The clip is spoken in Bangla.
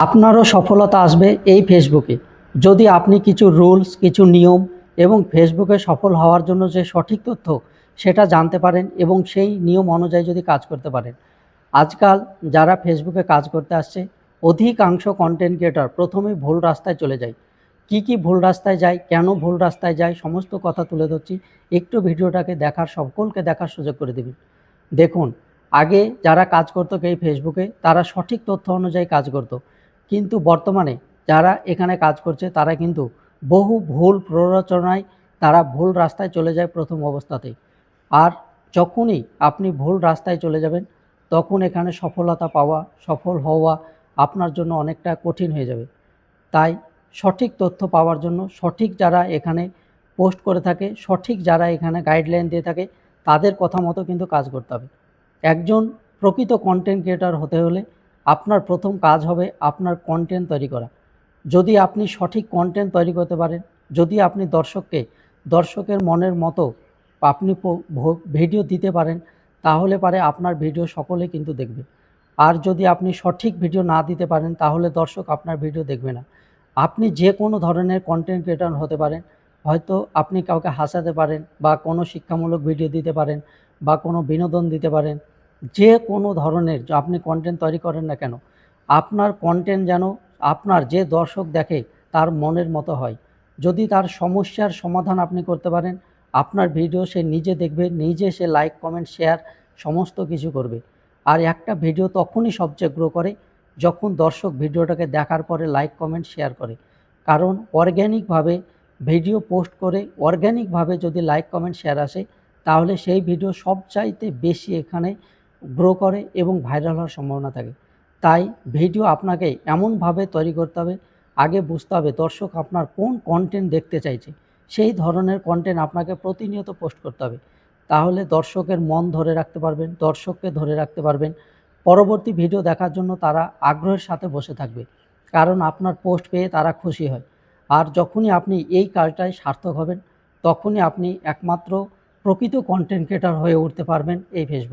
আপনারও সফলতা আসবে এই ফেসবুকে যদি আপনি কিছু রুলস, কিছু নিয়ম এবং ফেসবুকে সফল হওয়ার জন্য যে সঠিক তথ্য সেটা জানতে পারেন এবং সেই নিয়ম অনুযায়ী যদি কাজ করতে পারেন। আজকাল যারা ফেসবুকে কাজ করতে আসছে অধিকাংশ কন্টেন্ট ক্রিয়েটর প্রথমেই ভুল রাস্তায় চলে যায়। কি ভুল রাস্তায় যায়, কেন ভুল রাস্তায় যায়, সমস্ত কথা তুলে ধরছি। একটু ভিডিওটাকে সকলকে দেখার সুযোগ করে দিবেন। দেখুন, আগে যারা কাজ করতো এই ফেসবুকে তারা সঠিক তথ্য অনুযায়ী কাজ করতো, কিন্তু বর্তমানে যারা এখানে কাজ করছে তারা কিন্তু বহু ভুল প্ররোচনায় তারা ভুল রাস্তায় চলে যায় প্রথম অবস্থাতেই। আর যখনই আপনি ভুল রাস্তায় চলে যাবেন তখন এখানে সফলতা পাওয়া, সফল হওয়া আপনার জন্য অনেকটা কঠিন হয়ে যাবে। তাই সঠিক তথ্য পাওয়ার জন্য সঠিক যারা এখানে পোস্ট করে থাকে, সঠিক যারা এখানে গাইডলাইন দিয়ে থাকে তাদের কথা মতো কিন্তু কাজ করতে হবে। একজন প্রকৃত কন্টেন্ট ক্রিয়েটর হতে হলে আপনার প্রথম কাজ হবে আপনার কন্টেন্ট তৈরি করা। যদি আপনি সঠিক কন্টেন্ট তৈরি করতে পারেন, যদি আপনি দর্শকের মনের মতো আপনি ভিডিও দিতে পারেন, তাহলে পারে আপনার ভিডিও সকলে কিন্তু দেখবে। আর যদি আপনি সঠিক ভিডিও না দিতে পারেন তাহলে দর্শক আপনার ভিডিও দেখবে না। আপনি যে কোনো ধরনের কন্টেন্ট ক্রিয়েটর হতে পারেন। হয়তো আপনি কাউকে হাসাতে পারেন বা কোনো শিক্ষামূলক ভিডিও দিতে পারেন বা কোনো বিনোদন দিতে পারেন। যে কোনো ধরনের আপনি কন্টেন্ট তৈরি করেন না কেন, আপনার কন্টেন্ট যেন আপনার যে দর্শক দেখে তার মনের মতো হয়। যদি তার সমস্যার সমাধান আপনি করতে পারেন, আপনার ভিডিও সে নিজে দেখবে, নিজে সে লাইক, কমেন্ট, শেয়ার সমস্ত কিছু করবে। আর একটা ভিডিও তখনই সবচেয়ে গ্রো করে যখন দর্শক ভিডিওটাকে দেখার পরে লাইক, কমেন্ট, শেয়ার করে। কারণ অর্গ্যানিকভাবে ভিডিও পোস্ট করে অর্গ্যানিকভাবে যদি লাইক, কমেন্ট, শেয়ার আসে তাহলে সেই ভিডিও সবচাইতে বেশি এখানে গ্রো করে এবং ভাইরাল হওয়ার সম্ভাবনা থাকে। তাই ভিডিও আপনাকে এমনভাবে তৈরি করতে হবে, আগে বুঝতে হবে দর্শক আপনার কোন কন্টেন্ট দেখতে চাইছে, সেই ধরনের কন্টেন্ট আপনাকে প্রতিনিয়ত পোস্ট করতে হবে। তাহলে দর্শকের মন ধরে রাখতে পারবেন, দর্শককে ধরে রাখতে পারবেন। পরবর্তী ভিডিও দেখার জন্য তারা আগ্রহের সাথে বসে থাকবে, কারণ আপনার পোস্ট পেয়ে তারা খুশি হয়। আর যখনই আপনি এই কাজটায় সার্থক হবেন তখনই আপনি একমাত্র প্রকৃত কন্টেন্ট ক্রিয়েটর হয়ে উঠতে পারবেন এই ফেসবুক।